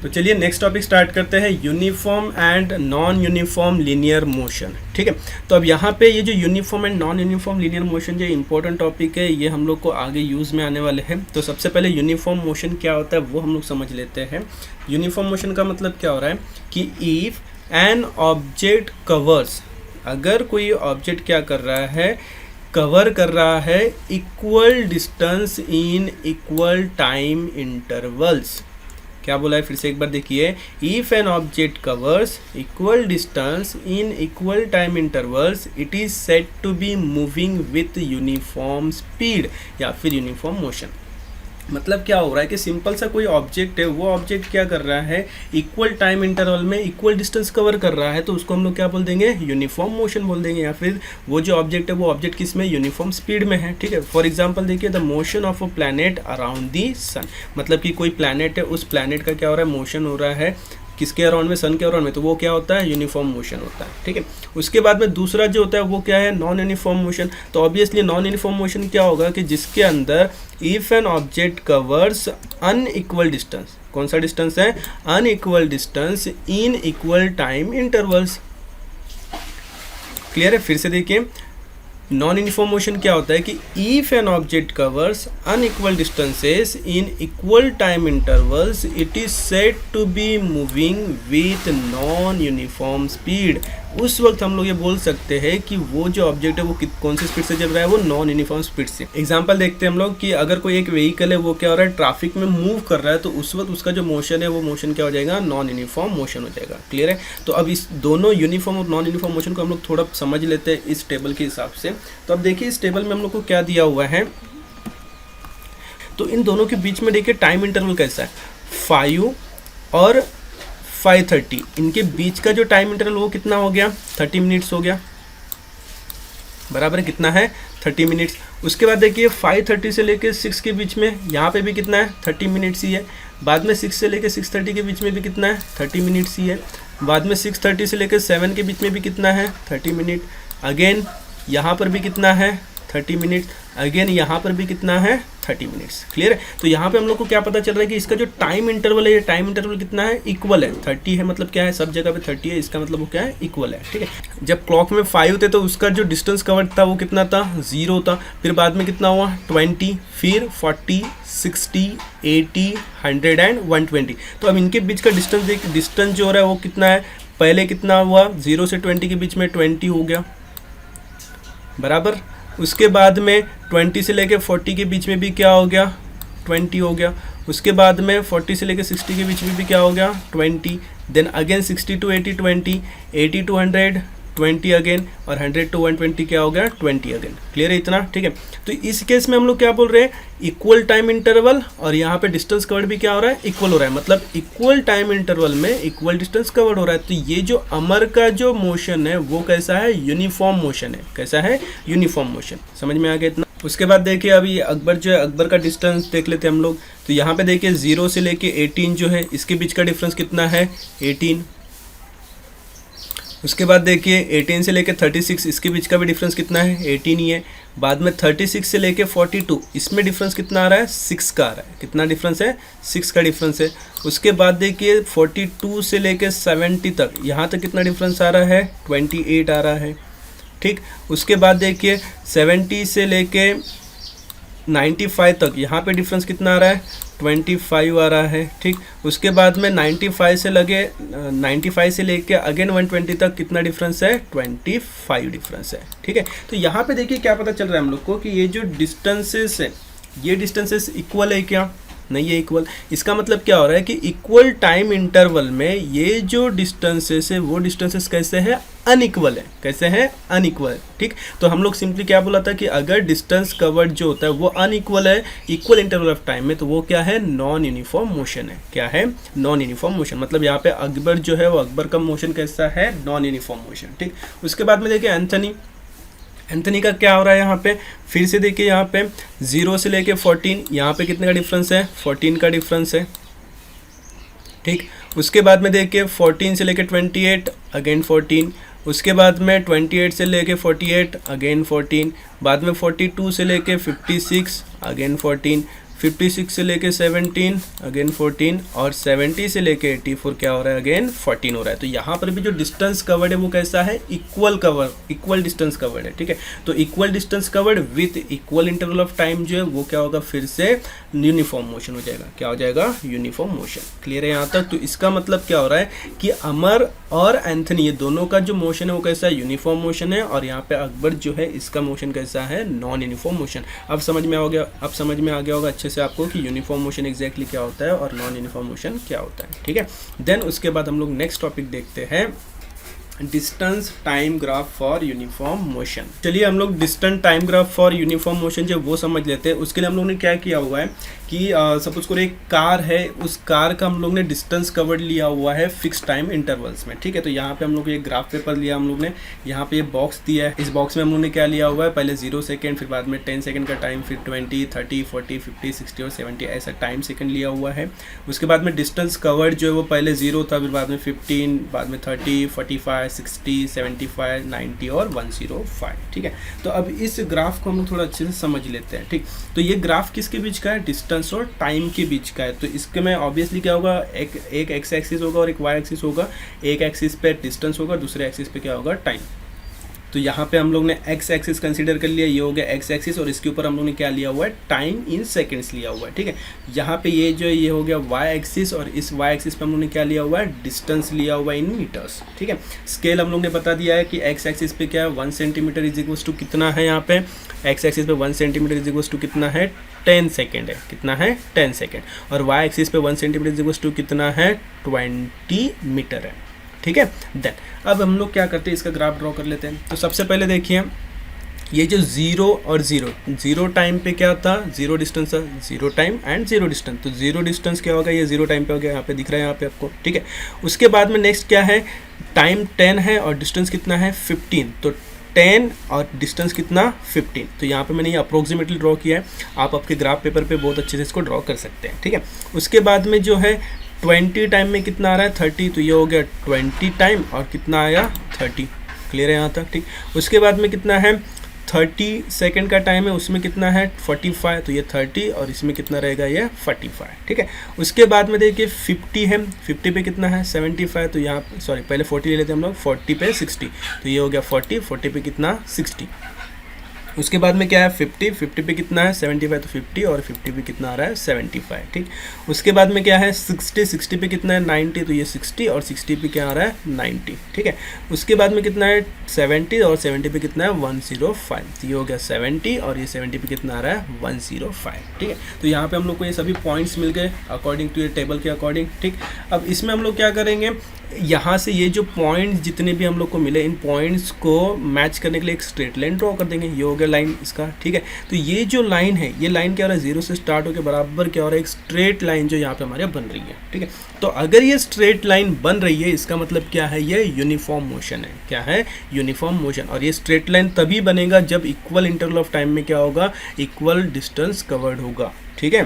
तो चलिए next topic start करते हैं, uniform and non uniform linear motion. ठीक है, तो अब यहाँ पे ये जो uniform and non uniform linear motion जो इंपॉर्टेंट टॉपिक है, ये हम लोग को आगे यूज़ में आने वाले हैं। तो सबसे पहले यूनिफॉर्म मोशन क्या होता है वो हम लोग समझ लेते हैं। यूनिफॉर्म मोशन का मतलब क्या हो रहा है कि इफ़ एन ऑब्जेक्ट कवर्स, अगर कोई ऑब्जेक्ट क्या कर रहा है, कवर कर रहा है equal distance in equal time intervals. क्या बोला है, फिर से एक बार देखिए, if an object covers equal distance in equal time intervals it is said to be moving with uniform speed या फिर यूनिफॉर्म मोशन। मतलब क्या हो रहा है कि सिंपल सा कोई ऑब्जेक्ट है, वो ऑब्जेक्ट क्या कर रहा है, इक्वल टाइम इंटरवल में इक्वल डिस्टेंस कवर कर रहा है, तो उसको हम लोग क्या बोल देंगे, यूनिफॉर्म मोशन बोल देंगे। या फिर वो जो ऑब्जेक्ट है वो ऑब्जेक्ट किस में, यूनिफॉर्म स्पीड में है। ठीक है, फॉर एग्जांपल देखिए, the motion of a planet around the sun, मतलब कि कोई प्लैनेट है, उस प्लैनेट का क्या हो रहा है, मोशन हो रहा है किसके अराउंड में, सन के अराउंड में, तो वो क्या होता है, यूनिफॉर्म मोशन होता है। ठीक है, उसके बाद में दूसरा जो होता है वो क्या है, नॉन यूनिफॉर्म मोशन। तो ऑब्वियसली नॉन यूनिफॉर्म मोशन क्या होगा कि जिसके अंदर if an object covers unequal distance, कौन सा डिस्टेंस है, unequal distance in equal time intervals. Clear है, फिर से देखिए, नॉन यूनिफॉर्म मोशन क्या होता है कि if an object covers unequal distances in equal time intervals it is said to be moving with non uniform speed. उस वक्त हम लोग ये बोल सकते हैं कि वो जो ऑब्जेक्ट है वो कौन सी स्पीड से चल रहा है, वो नॉन यूनिफॉर्म स्पीड से। एग्जांपल देखते हैं हम लोग कि अगर कोई एक व्हीकल है वो क्या हो रहा है, ट्रैफिक में मूव कर रहा है, तो उस वक्त उसका जो मोशन है वो मोशन क्या हो जाएगा, नॉन यूनिफॉर्म मोशन हो जाएगा। क्लियर है, तो अब इस दोनों यूनिफॉर्म और नॉन यूनिफॉर्म मोशन को हम लोग थोड़ा समझ लेते हैं इस टेबल के हिसाब से। तो अब देखिए इस टेबल में हम लोग को क्या दिया हुआ है, तो इन दोनों के बीच में देखिए टाइम इंटरवल कैसा है, 5 और 5:30, इनके बीच का जो टाइम इंटरवल वो कितना हो गया, 30 मिनट्स हो गया, बराबर कितना है, 30 मिनट्स। उसके बाद देखिए 5:30 से लेके 6 के बीच में यहाँ पे भी कितना है, 30 मिनट्स ही है। बाद में 6 से लेके 6:30 के बीच में भी कितना है, 30 मिनट्स ही है। बाद में 6:30 से लेकर 7 के बीच में भी कितना है, 30 मिनट। अगेन यहाँ पर भी कितना है, 30 मिनट। अगेन यहाँ पर भी कितना है, 30 मिनट्स। क्लियर है, तो यहाँ पे हम लोग को क्या पता चल रहा है कि इसका जो टाइम इंटरवल है, ये टाइम इंटरवल कितना है, इक्वल है, 30 है, मतलब क्या है, सब जगह पे 30 है, इसका मतलब वो क्या है, इक्वल है। ठीक है, जब क्लॉक में 5 थे तो उसका जो डिस्टेंस कवर्ड था वो कितना था, 0 था। फिर बाद में कितना हुआ, 20, फिर 40, 60, 80, 100 एंड 120। तो अब इनके बीच का डिस्टेंस देख, डिस्टेंस जो हो रहा है वो कितना है, पहले कितना हुआ, 0 से 20 के बीच में 20 हो गया, बराबर। उसके बाद में 20 से लेके 40 के बीच में भी क्या हो गया, 20 हो गया। उसके बाद में 40 से लेके 60 के बीच में भी क्या हो गया, 20। Then again 60 to 80 20, 80 to 100 20 again, और 100 to 120 क्या हो गया, 20 अगेन। क्लियर है इतना, ठीक है। तो इस केस में हम लोग क्या बोल रहे हैं, इक्वल टाइम इंटरवल, और यहाँ पे डिस्टेंस कवर्ड भी क्या हो रहा है, इक्वल हो रहा है, मतलब इक्वल टाइम इंटरवल में इक्वल डिस्टेंस कवर्ड हो रहा है। तो ये जो अमर का जो मोशन है वो कैसा है, यूनिफॉर्म मोशन है। कैसा है, यूनिफॉर्म मोशन। समझ में आ गया इतना। उसके बाद देखिए अभी अकबर जो है, अकबर का डिस्टेंस देख लेते हैं हम लोग। तो यहाँ पे देखिए 0 से लेके 18 जो है, इसके बीच का डिफरेंस कितना है, 18। उसके बाद देखिए 18 से लेके 36, इसके बीच का भी डिफरेंस कितना है, 18 ही है। बाद में 36 से लेके 42, इसमें डिफरेंस कितना आ रहा है, 6 का आ रहा है। कितना डिफरेंस है, 6 का डिफरेंस है। उसके बाद देखिए 42 से लेके 70 तक, यहाँ तक कितना डिफरेंस आ रहा है, 28 आ रहा है। ठीक, उसके बाद देखिए 70 से लेके 95 तक, यहाँ पे डिफरेंस कितना आ रहा है, 25 आ रहा है। ठीक, उसके बाद में 95 से लेके अगेन 120 तक कितना डिफरेंस है, 25 डिफरेंस है। ठीक है, तो यहाँ पे देखिए क्या पता चल रहा है हम लोग को कि ये जो डिस्टेंसेस है, ये डिस्टेंसेस इक्वल है क्या, नहीं है इक्वल। इसका मतलब क्या हो रहा है कि इक्वल टाइम इंटरवल में ये जो डिस्टेंसेस है वो डिस्टेंसेस कैसे हैं, अनइक्वल है। कैसे हैं, अनइक्वल। ठीक, तो हम लोग सिंपली क्या बोला था कि अगर डिस्टेंस कवर्ड जो होता है वो अनइक्वल है इक्वल इंटरवल ऑफ टाइम में, तो वो क्या है, नॉन यूनिफॉर्म मोशन है। क्या है, नॉन यूनिफॉर्म मोशन। मतलब यहाँ पे अकबर जो है वो, अकबर का मोशन कैसा है, नॉन यूनिफॉर्म मोशन। ठीक, उसके बाद में देखिए एंथनी का क्या हो रहा है यहाँ पे, फिर से देखिए यहाँ पे 0 से लेके 14, यहाँ पे कितने का डिफरेंस है, 14 का डिफरेंस है। ठीक, उसके बाद में देखिए 14 से लेके 28 अगेन 14, उसके बाद में 28 से लेके 48 अगेन 14, बाद में 42 से लेके 56 अगेन 14, 56 से लेके 17 अगेन 14 और 70 से लेके 84 क्या हो रहा है, अगेन 14 हो रहा है। तो यहाँ पर भी जो डिस्टेंस कवर्ड है वो कैसा है, इक्वल डिस्टेंस कवर्ड है, ठीक है। तो equal distance covered with equal interval of time जो है वो क्या होगा, फिर से यूनिफॉर्म मोशन हो जाएगा। क्या हो जाएगा, यूनिफॉर्म मोशन। क्लियर है यहाँ तक। तो इसका मतलब क्या हो रहा है कि अमर और एंथनी ये दोनों का जो मोशन है वो कैसा है, यूनिफॉर्म मोशन है, और यहाँ पे अकबर जो है इसका मोशन कैसा है, नॉन यूनिफॉर्म मोशन। अब समझ में आ गया होगा अच्छे से आपको कि यूनिफॉर्म मोशन एग्जैक्टली क्या होता है और नॉन यूनिफॉर्म मोशन क्या होता है, ठीक है। देन उसके बाद हम लोग नेक्स्ट टॉपिक देखते हैं, distance time graph for uniform motion. चलिए हम लोग distance time graph for uniform motion जो वो समझ लेते हैं। उसके लिए हम लोग ने क्या किया हुआ है कि सपोज करो एक कार है, उस कार का हम लोग ने डिस्टेंस कवर्ड लिया हुआ है फिक्स टाइम इंटरवल्स में, ठीक है। तो यहाँ पे हम लोग एक ग्राफ पेपर लिया हम लोग ने, यहाँ पे ये बॉक्स दिया है, इस बॉक्स में हम लोग ने क्या लिया हुआ है, पहले 0 सेकेंड, फिर बाद में 10 सेकेंड का टाइम, फिर 20, 30, 40, 50, 60 और 70 ऐसा टाइम सेकेंड लिया हुआ है। उसके बाद में डिस्टेंस कवर्ड जो है वो पहले 0 था, फिर बाद में 15, बाद में 30, 45, 60, 75, 90 और 105, ठीक है। तो अब इस ग्राफ को हम लोग थोड़ा अच्छे से समझ लेते हैं, ठीक। तो ये ग्राफ किसके बीच का है, डिस्टेंस और टाइम के बीच का है। तो इसके में ऑब्वियसली क्या होगा, एक एक्स एक्सिस होगा और एक वाई एक्सिस होगा। एक एक्सिस पे डिस्टेंस होगा, दूसरे एक्सिस पे क्या होगा, टाइम। तो यहाँ पे हम लोग ने एक्स एक्सिस कंसीडर कर लिया, ये हो गया एक्स एक्सिस, और इसके ऊपर हम लोग ने क्या लिया हुआ है, टाइम इन सेकंड्स लिया हुआ है, ठीक है। यहाँ पे ये जो है ये हो गया वाई एक्सिस, और इस वाई एक्सिस पे हम लोग ने क्या लिया हुआ है, डिस्टेंस लिया हुआ है इन मीटर्स, ठीक है। स्केल हम लोग ने बता दिया है कि एक्स एक्सिस पे क्या है, 1 सेंटीमीटर इज इक्वल्स टू कितना है, यहाँ पे एक्स एक्सिस पे 1 सेंटीमीटर इज इक्वल्स टू कितना है, 10 सेकेंड है, कितना है, 10 सेकेंड। और वाई एक्सिस पे 1 सेंटीमीटर इज इक्वल्स टू कितना है, 20 मीटर है, ठीक है। देन अब हम लोग क्या करते हैं, इसका ग्राफ ड्रॉ कर लेते हैं। तो सबसे पहले देखिए ये जो 0 और 0 टाइम पे क्या था, 0 डिस्टेंस था, 0 टाइम एंड 0 डिस्टेंस। तो 0 डिस्टेंस क्या होगा, ये 0 टाइम पे हो गया, यहाँ पे दिख रहा है यहाँ पे आपको, ठीक है। उसके बाद में नेक्स्ट क्या है, टाइम 10 है और डिस्टेंस कितना है, 15। तो 10 और डिस्टेंस कितना, 15। तो यहाँ पे मैंने ये अप्रोक्सीमेटली ड्रॉ किया है, आप आपके ग्राफ पेपर पे बहुत अच्छे से इसको ड्रॉ कर सकते हैं, ठीक है। उसके बाद में जो है 20 टाइम में कितना आ रहा है, 30। तो ये हो गया 20 टाइम और कितना आया, 30। क्लियर है यहाँ तक, ठीक। उसके बाद में कितना है, 30 सेकंड का टाइम है, उसमें कितना है, 45। तो ये 30 और इसमें कितना रहेगा, ये 45, ठीक है। उसके बाद में देखिए 50 है, 50 पे कितना है, 75। तो यहाँ सॉरी पहले 40 ले लेते हैं हम लोग, 40 पे 60। तो ये हो गया 40 पे कितना, 60। उसके बाद में क्या है, 50 पे कितना है, 75। तो 50 और 50 पे कितना आ रहा है, 75, ठीक। उसके बाद में क्या है, 60 पे कितना है, 90। तो ये 60 और 60 पे क्या आ रहा है, 90, ठीक है। उसके बाद में कितना है, 70 और 70 पे कितना है, 105। तो ये हो गया 70 और ये 70 पे कितना आ रहा है, 105, ठीक है। तो यहाँ पे हम लोग को ये सभी पॉइंट्स मिल गए अकॉर्डिंग टू ये टेबल के अकॉर्डिंग, ठीक। अब इसमें हम लोग क्या करेंगे, यहाँ से ये जो पॉइंट्स जितने भी हम लोग को मिले, इन पॉइंट्स को मैच करने के लिए एक स्ट्रेट लाइन ड्रॉ कर देंगे। ये हो गया लाइन इसका, ठीक है। तो ये जो लाइन है, ये लाइन क्या हो रहा है, 0 से स्टार्ट होकर बराबर क्या हो रहा है, एक स्ट्रेट लाइन जो यहाँ पे हमारे बन रही है, ठीक है। तो अगर ये स्ट्रेट लाइन बन रही है, इसका मतलब क्या है, ये यूनिफॉर्म मोशन है। क्या है, यूनिफॉर्म मोशन। और ये स्ट्रेट लाइन तभी बनेगा जब इक्वल इंटरवल ऑफ टाइम में क्या होगा, इक्वल डिस्टेंस कवर्ड होगा, ठीक है।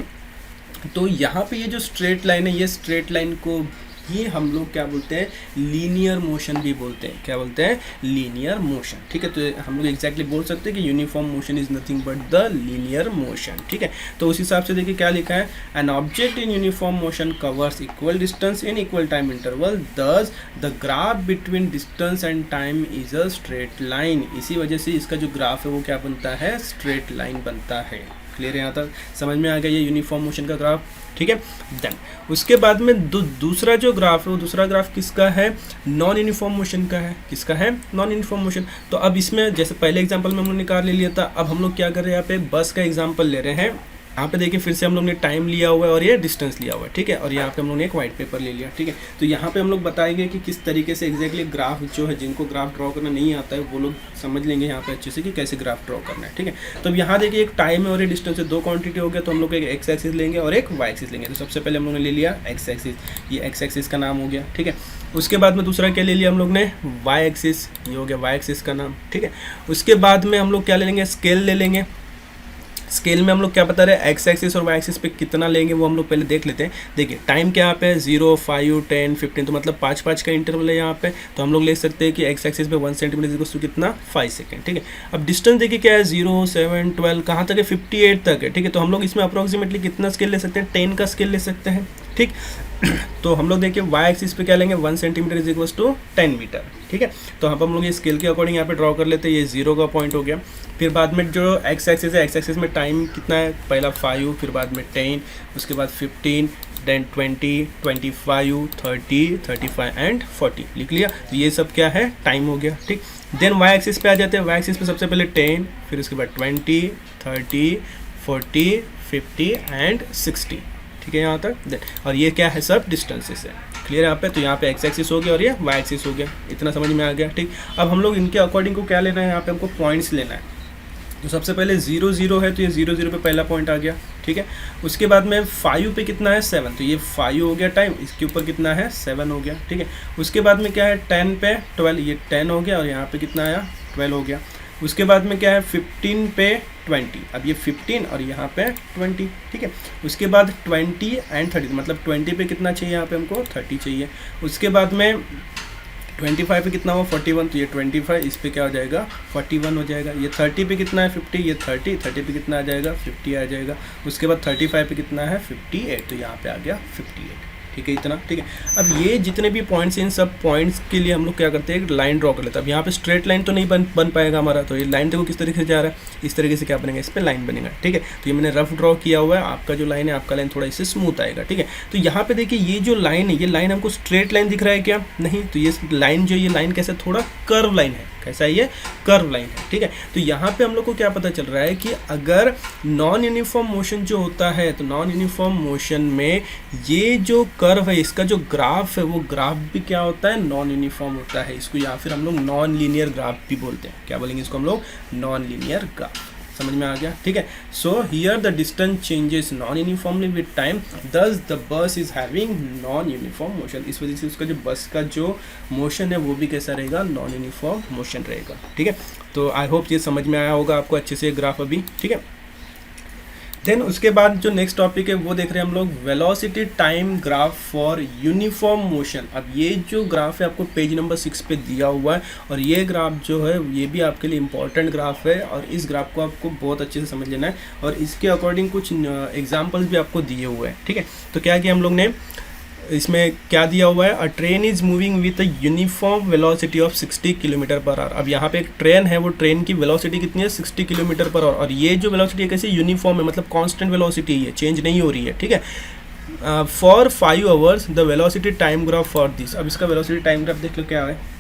तो यहाँ पे ये जो स्ट्रेट लाइन है, ये स्ट्रेट लाइन को ही हम लोग क्या बोलते हैं, लीनियर मोशन भी बोलते हैं। क्या बोलते हैं, लीनियर मोशन, ठीक है। तो हम लोग एग्जैक्टली बोल सकते हैं कि uniform motion is nothing but the linear motion, ठीक है। तो उस हिसाब से देखिए क्या लिखा है, an object in uniform motion covers equal distance in equal time interval, thus the graph between distance and time is a straight line. इसी वजह से इसका जो ग्राफ है वो क्या बनता है, स्ट्रेट लाइन बनता है। क्लियर है यहाँ तक, समझ में आ गया ये यूनिफॉर्म मोशन का ग्राफ, ठीक है। देन उसके बाद में दूसरा जो ग्राफ है, वो दूसरा ग्राफ किसका है, नॉन यूनिफॉर्म मोशन का है। किसका है, नॉन यूनिफॉर्म मोशन। तो अब इसमें जैसे पहले एग्जांपल में हम लोग निकाल ले लिया था, अब हम लोग क्या कर रहे हैं, यहाँ पे बस का एग्जांपल ले रहे हैं। यहाँ पे देखिए फिर से हम लोग ने टाइम लिया हुआ है और ये डिस्टेंस लिया हुआ है, ठीक है। और यहाँ पे हम लोग ने एक वाइट पेपर ले लिया, ठीक है। तो यहाँ पे हम लोग बताएंगे कि किस तरीके से एग्जैक्टली ग्राफ जो है, जिनको ग्राफ ड्रॉ करना नहीं आता है वो लोग समझ लेंगे यहाँ पे अच्छे से कि कैसे ग्राफ ड्रॉ करना है, ठीक है। तो अब यहाँ देखिए एक टाइम है और ये डिस्टेंस है, दो क्वांटिटी हो गया। तो हम लोग एक एक्स एक्सिस लेंगे और एक वाई एक्सिस लेंगे। तो सबसे पहले हम लोग ने ले लिया एक्स एक्सिस, ये एक्स एक्सिस का नाम हो गया, ठीक है। उसके बाद में दूसरा क्या ले लिया हम लोग ने, वाई एक्सिस, ये हो गया वाई एक्सिस का नाम, ठीक है। उसके बाद में हम लोग क्या ले लेंगे, स्केल ले लेंगे। स्केल में हम लोग क्या बता रहे हैं, एक्स एक्सिस और वाई एक्सिस पे कितना लेंगे वो हम लोग पहले देख लेते हैं। देखिए टाइम क्या यहाँ पे 0, 5, 10, 15, तो मतलब 5-5 का इंटरवल है यहाँ पे। तो हम लोग ले सकते हैं कि एक्स एक्सिस पे 1 सेंटीमीटर इक्वल्स टू कितना 5 सेकेंड। ठीक है, अब डिस्टेंस देखिए क्या है 0, 7, 12 कहाँ तक है 58 तक है। ठीक है, तो हम लोग इसमें अप्रोक्सीमेटली कितना स्केल ले सकते हैं, 10 का स्केल ले सकते हैं। ठीक, तो हम लोग देखिए वाई एक्सिस पे क्या लेंगे 1 centimetre is equals to 10 metre. ठीक है, तो यहाँ पर हम लोग ये स्केल के अकॉर्डिंग यहाँ पे ड्रॉ कर लेते हैं। ये 0 का पॉइंट हो गया। फिर बाद में जो एक्स एक्सिस है, एक्स एक्सिस में टाइम कितना है, पहला 5, फिर बाद में 10, उसके बाद 15, देन 20, 25, 30, 35 एंड 40 लिख लिया। तो ये सब क्या है, टाइम हो गया। ठीक, देन वाई एक्सिस पे आ जाते हैं। वाई एक्सिस पे सबसे पहले 10, फिर उसके बाद 20, 30, 40, 50 एंड 60। ठीक है यहाँ तक। देन और ये क्या है, सब डिस्टेंसेस है। क्लियर यहाँ पे, तो यहाँ पे एक्स एक्सिस हो गया और ये वाई एक्सिस हो गया। इतना समझ में आ गया। ठीक, अब हम लोग इनके अकॉर्डिंग को क्या लेना है, यहाँ पे हमको पॉइंट्स लेना है। तो सबसे पहले 0, 0 है, तो ये 0, 0 पे पहला पॉइंट आ गया। ठीक है, उसके बाद में 5 पे कितना है 7, तो ये 5 हो गया टाइम, इसके ऊपर कितना है 7 हो गया। ठीक है, उसके बाद में क्या है 10 पे 12, ये 10 हो गया और यहाँ पे कितना आया 12 हो गया। उसके बाद में क्या है 15 पे 20, अब ये 15 और यहाँ पे 20। ठीक है, उसके बाद 20 एंड 30, मतलब 20 पे कितना चाहिए यहाँ पे हमको 30 चाहिए। उसके बाद में 25 पे कितना हुआ 41, तो ये 25 इस पे क्या हो जाएगा 41 हो जाएगा। ये 30 पे कितना है 50, ये 30 पे कितना आ जाएगा 50 आ जाएगा। उसके बाद 35 पे कितना है 58, तो यहाँ पे आ गया 58। ठीक है, इतना। ठीक है, अब ये जितने भी पॉइंट्स, इन सब पॉइंट्स के लिए हम लोग क्या करते हैं, एक लाइन ड्रॉ कर लेते हैं। अब यहाँ पे स्ट्रेट लाइन तो नहीं बन पाएगा हमारा, तो ये लाइन देखो किस तरीके से जा रहा है, इस तरीके से क्या बनेगा, इस पर लाइन बनेगा। ठीक है, तो ये मैंने रफ ड्रॉ किया हुआ है। आपका जो लाइन है, आपका लाइन थोड़ा इससे स्मूथ आएगा। ठीक है, तो यहाँ पे देखिए ये जो लाइन है, ये लाइन हमको स्ट्रेट लाइन दिख रहा है क्या, नहीं। तो ये लाइन जो, ये लाइन कैसे, थोड़ा कर्व लाइन है। कैसा है, ये कर्व लाइन है। ठीक है, तो यहाँ पे हम लोग को क्या पता चल रहा है कि अगर नॉन यूनिफॉर्म मोशन जो होता है, तो नॉन यूनिफॉर्म मोशन में ये जो कर्व है, इसका जो ग्राफ है, वो ग्राफ भी क्या होता है, नॉन यूनिफॉर्म होता है। इसको या फिर हम लोग नॉन लीनियर ग्राफ भी बोलते हैं। क्या बोलेंगे इसको हम लोग, नॉन लीनियर ग्राफ। समझ में आ गया। ठीक है, so here the distance changes non uniformly with time, thus the bus is having non uniform motion. इस वजह से उसका जो बस का जो मोशन है वो भी कैसा रहेगा, नॉन यूनिफॉर्म मोशन रहेगा। ठीक है, तो आई होप ये समझ में आया होगा आपको अच्छे से ग्राफ अभी। ठीक है, देन उसके बाद जो नेक्स्ट टॉपिक है वो देख रहे हैं हम लोग, velocity time graph for uniform motion. अब ये जो ग्राफ है आपको पेज नंबर 6 पे दिया हुआ है, और ये ग्राफ जो है ये भी आपके लिए इंपॉर्टेंट ग्राफ है, और इस ग्राफ को आपको बहुत अच्छे से समझ लेना है, और इसके अकॉर्डिंग कुछ एग्जाम्पल्स भी आपको दिए हुए हैं। ठीक है, तो क्या किया हम लोग ने, इसमें क्या दिया हुआ है, अ train is moving with a uniform velocity of 60 kilometre per hour. अब यहाँ पे एक ट्रेन है, वो ट्रेन की वेलोसिटी कितनी है 60 किलोमीटर पर आवर, और ये जो वेलोसिटी है कैसे, यूनिफॉर्म है, मतलब कांस्टेंट वेलोसिटी है, चेंज नहीं हो रही है। ठीक है, for 5 hours the velocity time graph for this. अब इसका वेलोसिटी टाइम ग्राफ देख लो क्या है।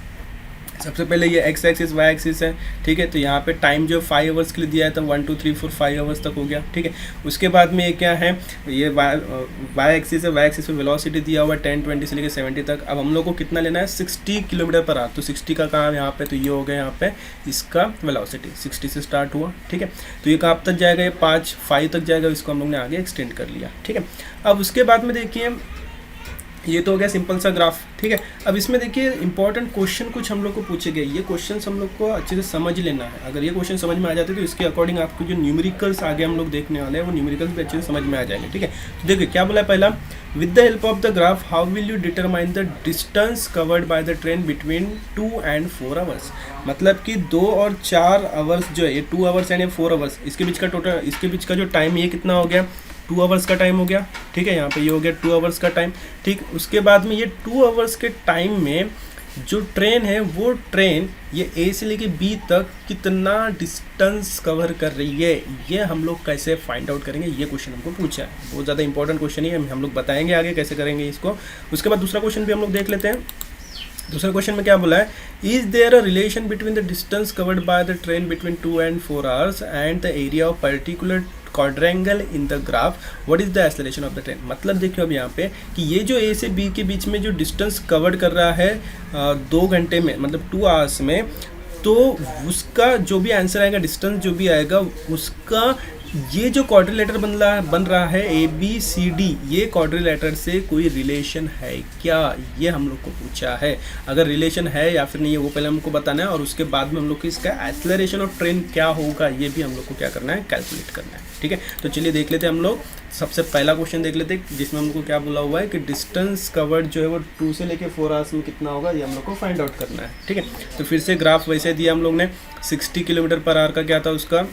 सबसे पहले ये एक्स एक्सिस वाई एक्सिस है। ठीक है, तो यहाँ पे टाइम जो 5 आवर्स के लिए दिया है, तो 1 2 3 4 5 आवर्स तक हो गया। ठीक है, उसके बाद में ये क्या है, ये वाई एक्सिस है, वाई एक्सिस पे वेलोसिटी दिया हुआ है 10 20 से लेकर 70 तक। अब हम लोग को कितना लेना है 60 किलोमीटर पर आवर, तो 60 का कहाँ है यहाँ पे, तो ये हो गया यहाँ पे इसका वेलोसिटी 60 से स्टार्ट हुआ। ठीक है, तो ये कहाँ तक जाएगा, ये 5 तक जाएगा, इसको हम लोग ने आगे एक्सटेंड कर लिया। ठीक है, अब उसके बाद में देखिए ये तो हो गया सिंपल सा ग्राफ। ठीक है, अब इसमें देखिए इंपॉर्टेंट क्वेश्चन कुछ हम लोग को पूछे गए, ये क्वेश्चन हम लोग को अच्छे से समझ लेना है। अगर ये क्वेश्चन समझ में आ जाते तो इसके अकॉर्डिंग आपको जो न्यूमेरिकल्स आगे हम लोग देखने वाले हैं वो न्यूमेरिकल्स भी अच्छे से समझ में आ जाएंगे। ठीक है, तो देखिए क्या बोला है पहला, with the help of the graph how will you determine the distance covered by the train between 2 and 4 hours. मतलब कि 2 और 4 आवर्स जो है, ये 2 आवर्स एंड 4 आवर्स, इसके बीच का टोटल, इसके बीच का जो टाइम ये कितना हो गया 2 आवर्स का टाइम हो गया। ठीक है, यहाँ पे ये हो गया 2 आवर्स का टाइम। ठीक, उसके बाद में ये 2 आवर्स के टाइम में जो ट्रेन है वो ट्रेन ये ए से लेके बी तक कितना डिस्टेंस कवर कर रही है, ये हम लोग कैसे फाइंड आउट करेंगे, ये क्वेश्चन हमको पूछा है। बहुत ज़्यादा इंपॉर्टेंट क्वेश्चन ही है, हम लोग बताएंगे आगे कैसे करेंगे इसको। उसके बाद दूसरा क्वेश्चन भी हम लोग देख लेते हैं। दूसरे क्वेश्चन में क्या बोला है, is there a relation between the distance covered by the train between 2 and 4 hours and the area of particular quadrangle in the graph, what is the acceleration of the train. मतलब देखिए अब यहाँ पे कि ये जो ए से बी के बीच में जो डिस्टेंस कवर्ड कर रहा है 2 घंटे में, मतलब 2 आवर्स में, तो उसका जो भी आंसर आएगा, डिस्टेंस जो भी आएगा, उसका ये जो क्वाड्रिलेटर बन रहा है ABCD, ये क्वाड्रिलेटर से कोई रिलेशन है क्या, ये हम लोग को पूछा है। अगर रिलेशन है या फिर नहीं है वो पहले हमको बताना है, और उसके बाद में हम लोग को इसका एक्सेलरेशन ऑफ ट्रेन क्या होगा ये भी हम लोग को क्या करना है, कैलकुलेट करना है। ठीक है, तो चलिए देख लेते हैं हम लोग। सबसे पहला क्वेश्चन देख लेते हैं जिसमें हमको क्या बोला हुआ है कि डिस्टेंस कवर्ड जो है वो 2 से लेके 4 आवर्स में कितना होगा, ये हम लोग को फाइंड आउट करना है। ठीक है, तो फिर से ग्राफ वैसे दिया हम लोग ने। 60 किलोमीटर पर आवर का क्या था, उसका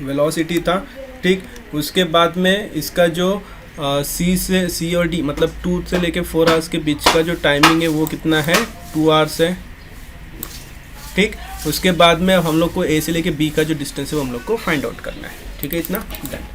वेलोसिटी था। ठीक, उसके बाद में इसका जो C और D मतलब 2 से लेके 4 आवर्स के बीच का जो टाइमिंग है वो कितना है, 2 आवर्स है। ठीक, उसके बाद में हम लोग को A से लेके B का जो डिस्टेंस है वो हम लोग को फाइंड आउट करना है। ठीक है, इतना डन।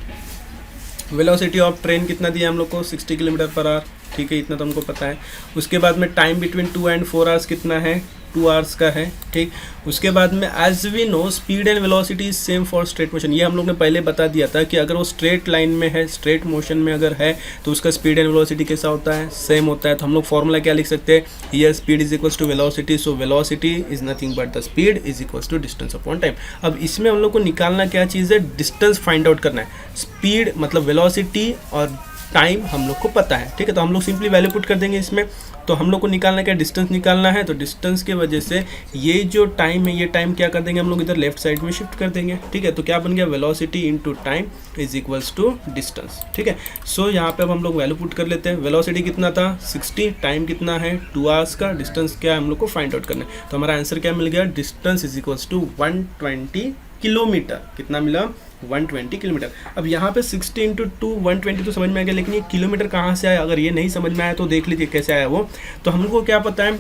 वेलोसिटी ऑफ ट्रेन कितना दिया हम लोग को, 60 किलोमीटर पर आवर। ठीक है, इतना तो हमको पता है। उसके बाद में टाइम बिटवीन 2 एंड 4 आवर्स कितना है, 2 आवर्स का है। ठीक, उसके बाद में as we know speed and velocity is same for straight motion, ये हम लोग ने पहले बता दिया था कि अगर वो स्ट्रेट लाइन में है, स्ट्रेट मोशन में अगर है तो उसका स्पीड एंड वेलोसिटी कैसा होता है, सेम होता है। तो हम लोग फॉर्मूला क्या लिख सकते हैं, here speed is equals to velocity, so velocity is nothing but the speed is equals to distance upon time. अब इसमें हम लोग को निकालना क्या चीज़ है, डिस्टेंस फाइंड आउट करना है। स्पीड मतलब वेलोसिटी और टाइम हम लोग को पता है। ठीक है, तो हम लोग सिंपली वैल्यू पुट कर देंगे इसमें। तो हम लोग को निकालना क्या, डिस्टेंस निकालना है। तो डिस्टेंस के वजह से ये जो टाइम है, ये टाइम क्या कर देंगे हम लोग, इधर लेफ्ट साइड में शिफ्ट कर देंगे। ठीक है, तो क्या बन गया, velocity into time is equals to distance. ठीक है, सो यहाँ पे अब हम लोग वैल्यू पुट कर लेते हैं। वेलोसिटी कितना था 60, टाइम कितना है 2 आवर्स का, डिस्टेंस क्या है हम लोग को फाइंड आउट करना है। तो हमारा आंसर क्या मिल गया, distance is equals to 120 kilometre. कितना मिला, 120 किलोमीटर। अब यहाँ पे 60 इंटू 2 120 तो समझ में आ गया, लेकिन ये किलोमीटर कहाँ से आया, अगर ये नहीं समझ में आया तो देख लीजिए कैसे आया वो। तो हमको क्या पता है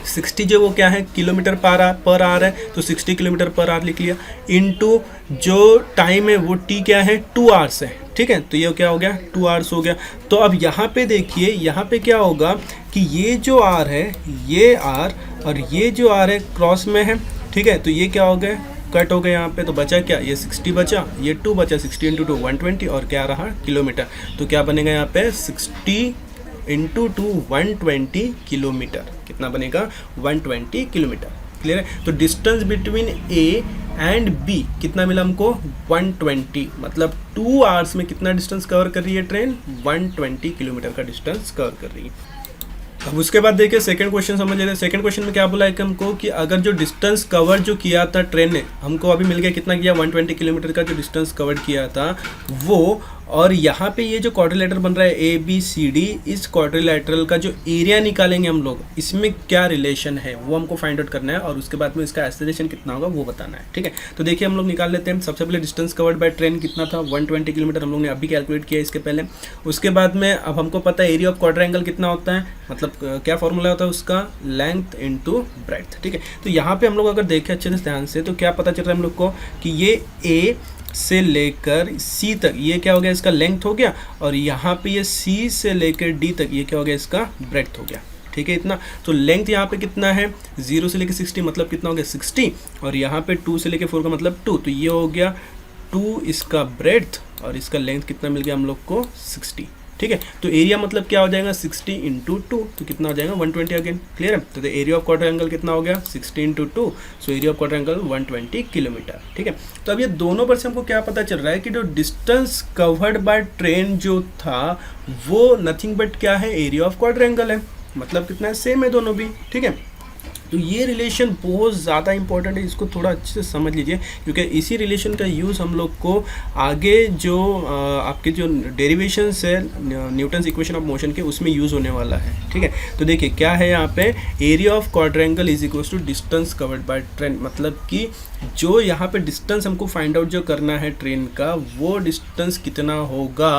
60 जो वो क्या है, किलोमीटर पर आवर है, तो 60 किलोमीटर पर आवर लिख लिया, इनटू जो टाइम है वो टी क्या है, 2 आवर्स है। ठीक है, तो ये क्या हो गया, 2 आवर्स हो गया। तो अब यहाँ पे देखिए, यहाँ पे क्या होगा कि ये जो आर है, ये आर और ये जो आर है क्रॉस में है। ठीक है, तो ये क्या हो गया, कट हो गया यहाँ पे। तो बचा क्या, ये 60 बचा, ये 2 बचा, 60 इंटू 2 120 और क्या रहा किलोमीटर। तो क्या बनेगा यहाँ पे 60 इंटू 2 120 किलोमीटर। कितना बनेगा, 120 किलोमीटर। क्लियर है, तो distance between A and B कितना मिला हमको, 120। मतलब 2 आवर्स में कितना डिस्टेंस कवर कर रही है ट्रेन, 120 किलोमीटर का डिस्टेंस कवर कर रही है। अब उसके बाद देखिए सेकंड क्वेश्चन समझ लेते हैं। सेकंड क्वेश्चन में क्या बोला है कि हमको कि अगर जो डिस्टेंस कवर जो किया था ट्रेन ने, हमको अभी मिल गया कितना किया, 120 किलोमीटर का जो डिस्टेंस कवर किया था वो, और यहाँ पे ये जो क्वाड्रिलेटर बन रहा है ABCD, इस क्वाड्रिलेटरल का जो एरिया निकालेंगे हम लोग, इसमें क्या रिलेशन है वो हमको फाइंड आउट करना है, और उसके बाद में इसका एक्सेलरेशन कितना होगा वो बताना है। ठीक है, तो देखिए हम लोग निकाल लेते हैं। सबसे पहले डिस्टेंस कवर्ड बाय ट्रेन कितना था, 120 किलोमीटर, हम लोग ने अभी कैलकुलेट किया इसके पहले। उसके बाद में अब हमको पता है एरिया ऑफ क्वाड्रेंगल कितना होता है, मतलब क्या फॉर्मूला होता है उसका, लेंथ इंटू ब्रेड्थ। ठीक है, तो यहाँ पे हम लोग अगर देखें अच्छे से ध्यान से तो क्या पता चल रहा है हम लोग को कि ये A से लेकर C तक ये क्या हो गया, इसका लेंथ हो गया, और यहाँ पे ये C से लेकर D तक ये क्या हो गया, इसका ब्रेड्थ हो गया। ठीक है, इतना। तो लेंथ यहाँ पे कितना है, 0 से लेकर 60 मतलब कितना हो गया 60, और यहाँ पे 2 से लेकर 4 का मतलब 2, तो ये हो गया 2 इसका ब्रेड्थ, और इसका लेंथ कितना मिल गया हम लोग को 60। ठीक है, तो एरिया मतलब क्या हो जाएगा 60 इंटू 2, तो कितना हो जाएगा 120 अगेन। क्लियर है, तो एरिया ऑफ क्वाड्रेंगल कितना हो गया 60 into 2, so area of quadrangle 120 kilometre. ठीक है, तो अब ये दोनों पर से हमको क्या पता चल रहा है कि जो डिस्टेंस कवर्ड बाय ट्रेन जो था वो नथिंग बट क्या है, एरिया ऑफ क्वाड्रेंगल है, मतलब कितना है, सेम है दोनों भी। ठीक है, तो ये रिलेशन बहुत ज़्यादा इंपॉर्टेंट है, इसको थोड़ा अच्छे से समझ लीजिए, क्योंकि इसी रिलेशन का यूज़ हम लोग को आगे जो आपके जो डेरिवेशंस है न्यूटन्स इक्वेशन ऑफ मोशन के, उसमें यूज़ होने वाला है। ठीक है, तो देखिए क्या है यहाँ पे, area of quadrangle is equals to distance covered by train, मतलब कि जो यहाँ पे डिस्टेंस हमको फाइंड आउट जो करना है ट्रेन का, वो डिस्टेंस कितना होगा,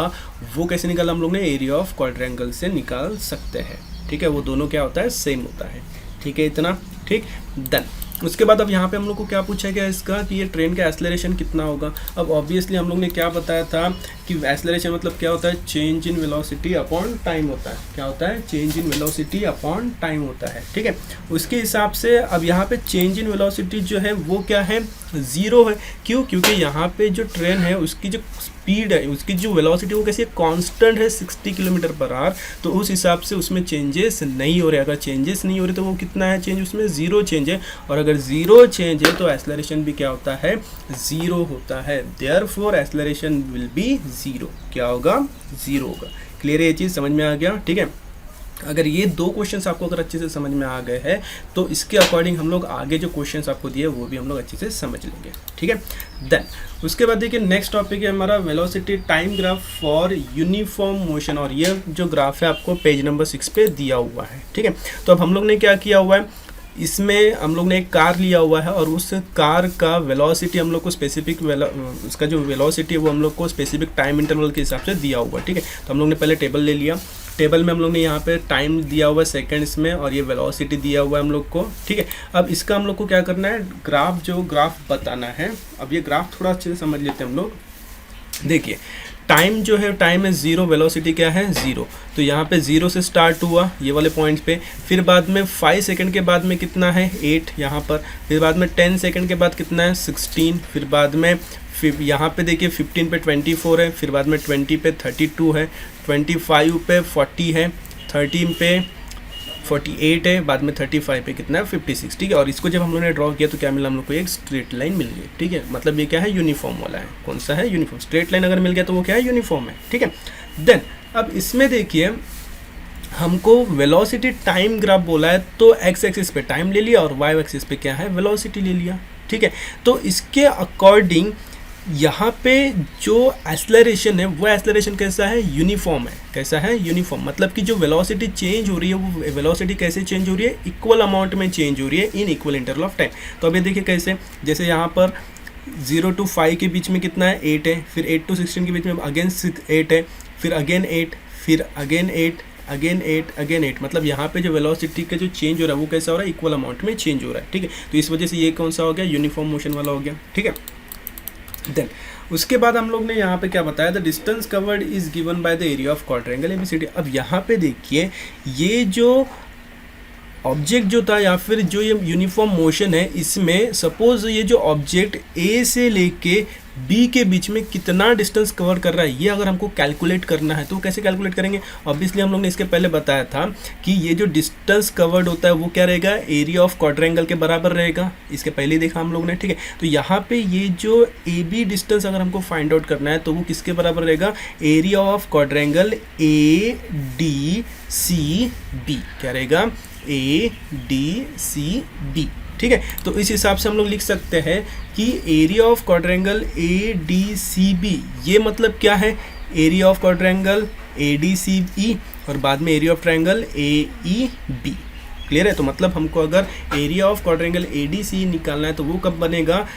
वो कैसे निकाला हम लोग ने, एरिया ऑफ क्वाड्रेंगल से निकाल सकते हैं। ठीक है, वो दोनों क्या होता है, सेम होता है। ठीक है, इतना ठीक, डन। उसके बाद अब यहाँ पे हम लोग को क्या पूछा गया इसका कि ये ट्रेन का एक्सेलरेशन कितना होगा। अब ऑब्वियसली हम लोग ने क्या बताया था कि एक्सेलरेशन मतलब क्या होता है, change in velocity upon time होता है। क्या होता है, change in velocity upon time होता है। ठीक है, उसके हिसाब से अब यहाँ पे चेंज इन वेलोसिटी जो है वो क्या है, ज़ीरो है। क्यों? क्योंकि यहाँ पे जो ट्रेन है उसकी जो स्पीड है, उसकी जो वेलोसिटी वो कैसी है, कांस्टेंट है 60 किलोमीटर पर आवर। तो उस हिसाब से उसमें चेंजेस नहीं हो रहे। अगर चेंजेस नहीं हो रहे तो वो कितना है चेंज, उसमें ज़ीरो चेंज है। और अगर ज़ीरो चेंज है तो एक्सेलरेशन भी क्या होता है, ज़ीरो होता है। Therefore acceleration will be zero. क्या होगा, ज़ीरो होगा। क्लियर है ये चीज़, समझ में आ गया? ठीक है। अगर ये दो क्वेश्चंस आपको अगर अच्छे से समझ में आ गए हैं तो इसके अकॉर्डिंग हम लोग आगे जो क्वेश्चंस आपको दिए वो भी हम लोग अच्छे से समझ लेंगे। ठीक है। देन उसके बाद देखिए नेक्स्ट टॉपिक है हमारा velocity time graph for uniform motion. और ये जो ग्राफ है आपको पेज नंबर 6 पे दिया हुआ है। ठीक है। तो अब हम लोग ने क्या किया हुआ है, इसमें हम लोग ने एक कार लिया हुआ है और उस कार का वेलोसिटी हम लोग को स्पेसिफिक उसका जो वेलोसिटी है वो हम लोग को स्पेसिफिक टाइम इंटरवल के हिसाब से दिया हुआ है। ठीक है। तो हम लोग ने पहले टेबल ले लिया। टेबल में हम लोग ने यहाँ पे टाइम दिया हुआ है सेकंड्स में और ये वेलोसिटी दिया हुआ है हम लोग को। ठीक है। अब इसका हम लोग को क्या करना है, ग्राफ बताना है। अब ये ग्राफ थोड़ा अच्छे से समझ लेते हैं हम लोग। देखिए टाइम जो है, टाइम है ज़ीरो, वेलोसिटी क्या है, ज़ीरो। तो यहाँ पे ज़ीरो से स्टार्ट हुआ ये वाले पॉइंट्स पे। फिर बाद में 5 सेकंड के बाद में कितना है, 8 यहाँ पर। फिर बाद में 10 सेकंड के बाद कितना है, 16। फिर बाद में यहाँ पे देखिए 15 पे 24 है। फिर बाद में 20 पे 32 है। 25 पे 40 है। 13 पे 48 है। बाद में 35 पे कितना है, 56। ठीक है। और इसको जब हम लोगों ने ड्रॉ किया तो क्या मिला हम लोग को, एक स्ट्रेट लाइन मिल गई। ठीक है। मतलब ये क्या है, यूनिफॉर्म वाला है। कौन सा है, यूनिफॉर्म। स्ट्रेट लाइन अगर मिल गया तो वो क्या है, यूनिफॉर्म है। ठीक है। देन अब इसमें देखिए हमको वेलोसिटी टाइम ग्राफ बोला है तो एक्स एक्सिस पे टाइम ले लिया और वाई एक्सिस पे क्या है, वेलोसिटी ले लिया। ठीक है। तो इसके अकॉर्डिंग यहाँ पे जो एक्सेलरेशन है वो एक्सेलरेशन कैसा है, यूनिफॉर्म है। कैसा है, यूनिफॉर्म। मतलब कि जो वेलोसिटी चेंज हो रही है वो वेलोसिटी कैसे चेंज हो रही है, इक्वल अमाउंट में चेंज हो रही है in equal interval of time. तो अब ये देखिए कैसे, जैसे यहाँ पर 0 to 5 के बीच में कितना है, 8 है। फिर 8 to 16 के बीच में अगेन 8 है। फिर अगेन 8, फिर अगेन 8, अगेन 8, अगेन 8। मतलब यहाँ पे जो वेलोसिटी का जो चेंज हो रहा है वो कैसा हो रहा है, इक्वल अमाउंट में चेंज हो रहा है। ठीक है। तो इस वजह से ये कौन सा हो गया, यूनिफॉर्म मोशन वाला हो गया। ठीक है। देन उसके बाद हम लोग ने यहाँ पे क्या बताया, the distance covered is given by the area of quadrangle A B C D. अब यहाँ पे देखिए ये जो ऑब्जेक्ट जो था या फिर जो ये यूनिफॉर्म मोशन है, इसमें सपोज ये जो ऑब्जेक्ट ए से लेके बी के बीच में कितना डिस्टेंस कवर कर रहा है, ये अगर हमको कैलकुलेट करना है तो कैसे कैलकुलेट करेंगे। ऑब्वियसली हम लोग ने इसके पहले बताया था कि ये जो डिस्टेंस कवर्ड होता है वो क्या रहेगा, एरिया ऑफ क्वाड्रेंगल के बराबर रहेगा। इसके पहले देखा हम लोग ने। ठीक है। तो यहाँ पे ये जो ए बी डिस्टेंस अगर हमको फाइंड आउट करना है तो वो किसके बराबर रहेगा, area of quadrangle A D C B. क्या रहेगा, ए डी सी बी। ठीक है। तो इस हिसाब से हम लोग लिख सकते हैं कि area of quadrangle A D C B, ये मतलब क्या है, area of quadrangle A D C E और बाद में area of triangle A E B. Clear है। तो मतलब हमको अगर area of quadrangle A D C निकालना है तो वो कब बनेगा,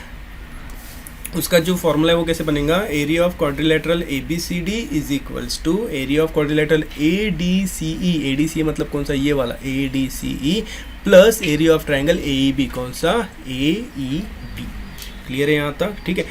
उसका जो फॉर्मूला है वो कैसे बनेगा, area of quadrilateral A B C D is equals to area of quadrilateral A D C E. A D C मतलब कौन सा, ये वाला A D C E plus area of triangle A E B. कौन सा, ए E B. Clear है यहाँ तक। ठीक है।